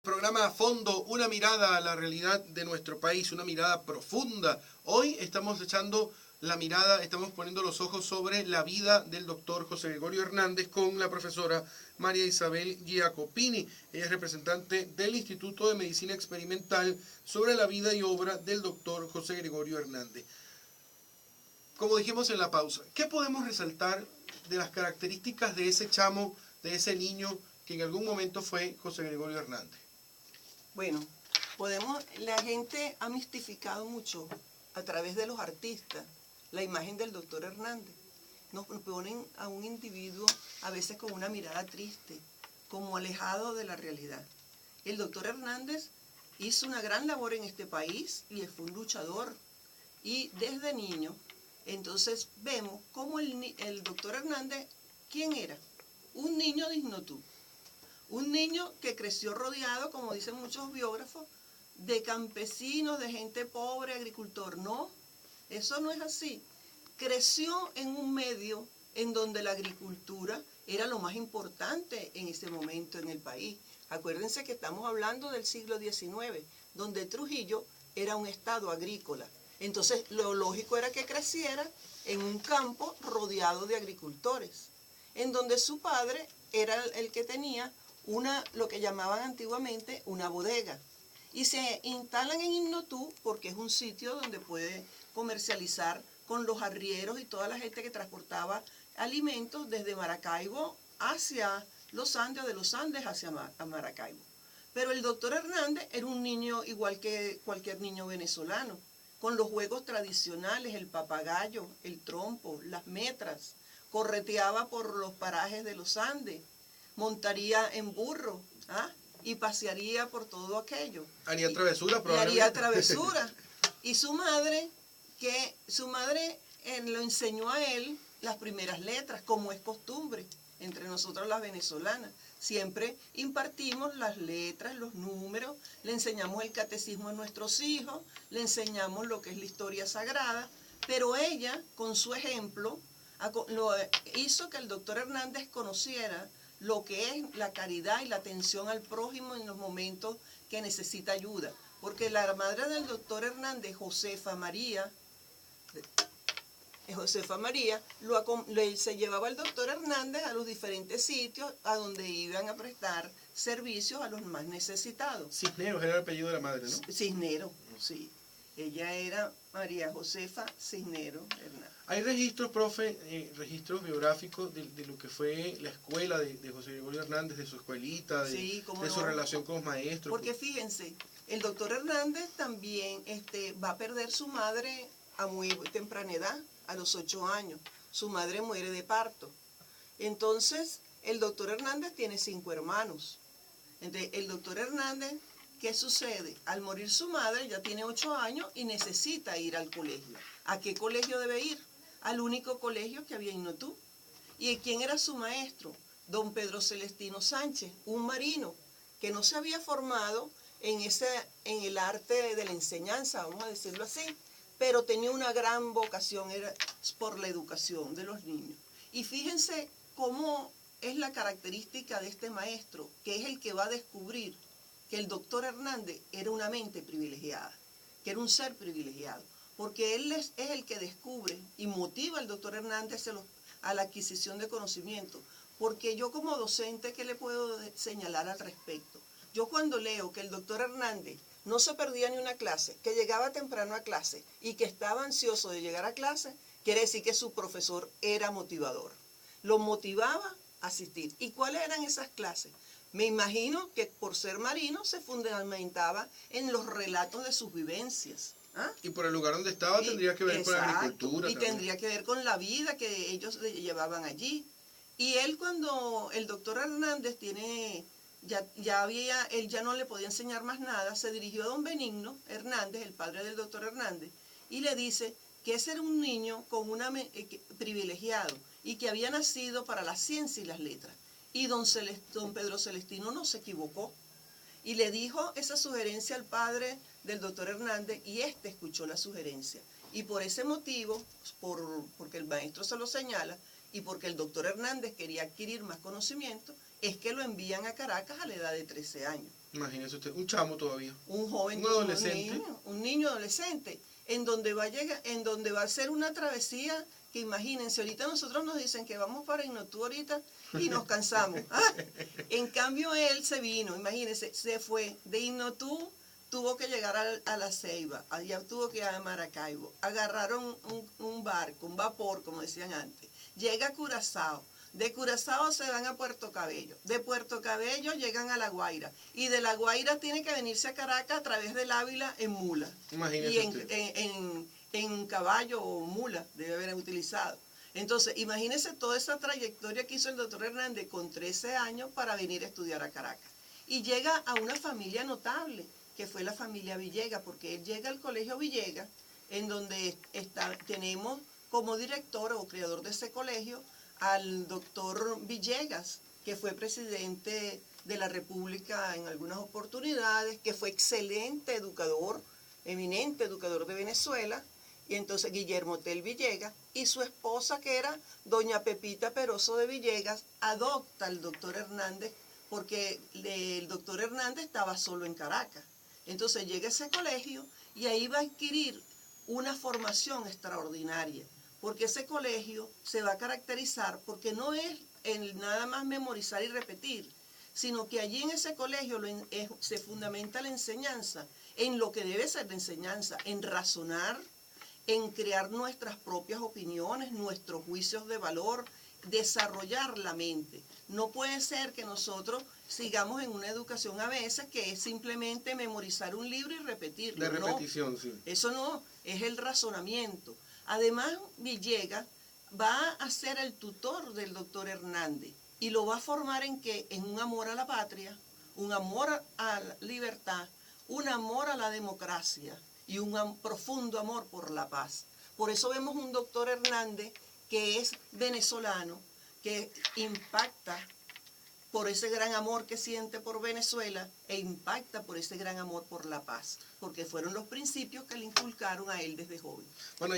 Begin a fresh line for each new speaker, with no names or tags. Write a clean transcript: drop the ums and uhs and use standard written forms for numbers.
programa a fondo, una mirada a la realidad de nuestro país, una mirada profunda. Hoy estamos echando la mirada, estamos poniendo los ojos sobre la vida del doctor José Gregorio Hernández con la profesora María Isabel Giacopini. Ella es representante del Instituto de Medicina Experimental sobre la vida y obra del doctor José Gregorio Hernández. Como dijimos en la pausa, ¿qué podemos resaltar de las características de ese chamo, de ese niño que en algún momento fue José Gregorio Hernández?
Bueno, la gente ha mistificado mucho a través de los artistas la imagen del doctor Hernández. Nos ponen a un individuo a veces con una mirada triste, como alejado de la realidad. El doctor Hernández hizo una gran labor en este país y fue un luchador. Y desde niño, entonces vemos cómo el doctor Hernández, ¿quién era? Un niño de Ignotú. Un niño que creció rodeado, como dicen muchos biógrafos, de campesinos, de gente pobre, agricultor. No, eso no es así. Creció en un medio en donde la agricultura era lo más importante en ese momento en el país. Acuérdense que estamos hablando del siglo XIX, donde Trujillo era un estado agrícola. Entonces, lo lógico era que creciera en un campo rodeado de agricultores, en donde su padre era el que tenía lo que llamaban antiguamente una bodega. Y se instalan en Ignotú porque es un sitio donde puede comercializar con los arrieros y toda la gente que transportaba alimentos desde Maracaibo hacia los Andes o de los Andes hacia Maracaibo. Pero el doctor Hernández era un niño igual que cualquier niño venezolano, con los juegos tradicionales, el papagayo, el trompo, las metras, correteaba por los parajes de los Andes, montaría en burro, y pasearía por todo aquello.
Haría travesura,
probablemente. Y haría travesura. Y su madre lo enseñó a él las primeras letras, como es costumbre entre nosotros las venezolanas. Siempre impartimos las letras, los números, le enseñamos el catecismo a nuestros hijos, le enseñamos lo que es la historia sagrada, pero ella, con su ejemplo, hizo que el doctor Hernández conociera lo que es la caridad y la atención al prójimo en los momentos que necesita ayuda. Porque la madre del doctor Hernández, Josefa María, se llevaba al doctor Hernández a los diferentes sitios a donde iban a prestar servicios a los más necesitados.
Cisneros era el apellido de la madre, ¿no?
Cisneros, sí. Ella era María Josefa Cisneros Hernández.
¿Hay registros, profe, registros biográficos de lo que fue la escuela de José Gregorio Hernández, de su escuelita, de su relación con los maestros?
Porque fíjense, el doctor Hernández también va a perder su madre a muy temprana edad, a los 8 años. Su madre muere de parto. Entonces, el doctor Hernández tiene 5 hermanos. Entonces, el doctor Hernández, ¿qué sucede? Al morir su madre, ya tiene 8 años y necesita ir al colegio. ¿A qué colegio debe ir? Al único colegio que había en Ignotú. ¿Y quién era su maestro? Don Pedro Celestino Sánchez, un marino que no se había formado en el arte de la enseñanza, vamos a decirlo así, pero tenía una gran vocación por la educación de los niños. Y fíjense cómo es la característica de este maestro, que es el que va a descubrir que el doctor Hernández era una mente privilegiada, que era un ser privilegiado, porque él es el que descubre y motiva al doctor Hernández a la adquisición de conocimiento. Porque yo como docente, ¿qué le puedo señalar al respecto? Yo cuando leo que el doctor Hernández no se perdía ni una clase, que llegaba temprano a clase y que estaba ansioso de llegar a clase, quiere decir que su profesor era motivador. Lo motivaba a asistir. ¿Y cuáles eran esas clases? Me imagino que por ser marino se fundamentaba en los relatos de sus vivencias.
Y por el lugar donde estaba tendría que ver con la agricultura.
Y también tendría que ver con la vida que ellos llevaban allí. Y él cuando el doctor Hernández él ya no le podía enseñar más nada, se dirigió a don Benigno Hernández, el padre del doctor Hernández, y le dice que ese era un niño con privilegiado y que había nacido para la ciencia y las letras. Y don Pedro Celestino no se equivocó y le dijo esa sugerencia al padre del doctor Hernández y escuchó la sugerencia. Y por ese motivo, porque el maestro se lo señala y porque el doctor Hernández quería adquirir más conocimiento, es que lo envían a Caracas a la edad de 13 años.
Imagínese usted, un chamo todavía.
Un joven,
Un adolescente.
un niño adolescente, en donde va a llegar, en donde va a ser una travesía que imagínense, ahorita nosotros nos dicen que vamos para Inotú ahorita y nos cansamos. Ah, en cambio él se vino, imagínense, se fue de Inotú, tuvo que llegar a La Ceiba, allá tuvo que ir a Maracaibo, agarraron un barco, un vapor, como decían antes, llega a Curazao. De Curazao se van a Puerto Cabello. De Puerto Cabello llegan a La Guaira. Y de La Guaira tiene que venirse a Caracas a través del Ávila en mula.
Imagínese
Y
usted.
en caballo o mula debe haber utilizado. Entonces, imagínense toda esa trayectoria que hizo el doctor Hernández con 13 años para venir a estudiar a Caracas. Y llega a una familia notable, que fue la familia Villegas, porque él llega al colegio Villegas, en donde tenemos como director o creador de ese colegio al doctor Villegas, que fue presidente de la República en algunas oportunidades, que fue excelente educador, eminente educador de Venezuela, y entonces Guillermo Tell Villegas, y su esposa, que era doña Pepita Peroso de Villegas, adopta al doctor Hernández, porque el doctor Hernández estaba solo en Caracas. Entonces llega a ese colegio y ahí va a adquirir una formación extraordinaria, porque ese colegio se va a caracterizar porque no es nada más memorizar y repetir, sino que allí en ese colegio se fundamenta la enseñanza en lo que debe ser la enseñanza, en razonar, en crear nuestras propias opiniones, nuestros juicios de valor, desarrollar la mente. No puede ser que nosotros sigamos en una educación a veces que es simplemente memorizar un libro y repetirlo.
De repetición,
no,
sí.
eso no, es el razonamiento. Además, Villegas va a ser el tutor del doctor Hernández y lo va a formar en qué? En un amor a la patria, un amor a la libertad, un amor a la democracia y un profundo amor por la paz. Por eso vemos un doctor Hernández que es venezolano, que impacta por ese gran amor que siente por Venezuela e impacta por ese gran amor por la paz, porque fueron los principios que le inculcaron a él desde joven.
Bueno,